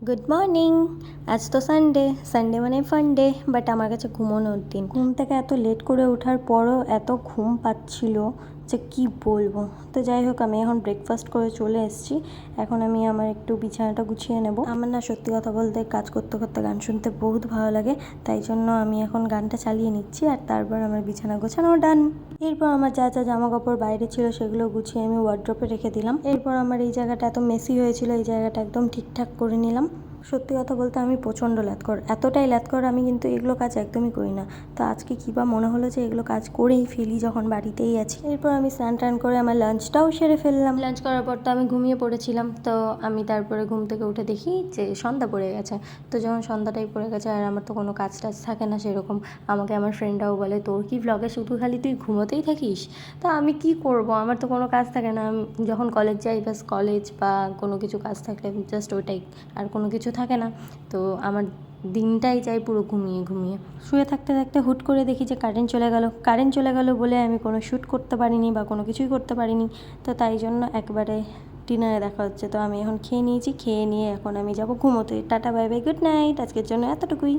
Good morning. আজ তো Sunday, Sunday মানে ফান ডে, বাট আমার কাছে ঘুমানোর দিন। ঘুম থেকে এত লেট করে ওঠার পরও এত ঘুম পাচ্ছিল যে কি বলবো। তো যাই হোক, আমি এখন ব্রেকফাস্ট করে চলে এসেছি। এখন আমি আমার একটু বিছানাটা গুছিয়ে নেব। আমার না সত্যি কথা বলতে কাজ করতে করতে গান শুনতে বহুত ভালো লাগে, তাই জন্য আমি এখন গানটা চালিয়ে নিচ্ছি আর তারপর আমার বিছানা গোছানো ডান। এরপর আমার যা যা জামা কাপড় বাইরে ছিল সেগুলো গুছিয়ে আমি ওয়ার্ড্রপে রেখে দিলাম। এরপর আমার এই জায়গাটা এত মেসি হয়েছিল, এই জায়গাটা একদম ঠিকঠাক করে নিলাম। সত্যি কথা বলতে আমি প্রচণ্ড ল্যাথকর, এতটাই ল্যাথকর আমি কিন্তু এগুলো কাজ একদমই করি না। তো আজকে কী বা মনে হলো যে এগুলো কাজ করেই ফেলি যখন বাড়িতেই আছি। এরপর আমি স্নান টান করে আমার লাঞ্চটাও সেরে ফেললাম। লাঞ্চ করার পর তো আমি ঘুমিয়ে পড়েছিলাম। তো আমি তারপরে ঘুম থেকে উঠে দেখি যে সন্ধ্যা পড়ে গেছে। তো যখন সন্ধ্যাটাই পড়ে গেছে আর আমার তো কোনো কাজ টাজ থাকে না সেরকম, আমাকে আমার ফ্রেন্ডরাও বলে তোর কি ভ্লগে শুধু খালি তুই ঘুমোতেই থাকিস। তো আমি কি করব, আমার তো কোনো কাজ থাকে না। আমি যখন কলেজ যাই ব্যাস কলেজ বা কোনো কিছু কাজ থাকলে জাস্ট ওইটাই, আর কোনো কিছু থাকে না। তো আমার দিনটাই যাই পুরো ঘুমিয়ে ঘুমিয়ে। শুয়ে থাকতে থাকতে হুট করে দেখি যে কারেন্ট চলে গেল বলে আমি কোনো শ্যুট করতে পারিনি বা কোনো কিছুই করতে পারিনি। তো তাই জন্য একবারে ডিনারে দেখা হচ্ছে। তো আমি এখন খেয়ে নিয়েছি, খেয়ে নিয়ে এখন আমি যাব ঘুমোতে। Tata bye bye, good night, আজকের জন্য এতটুকুই।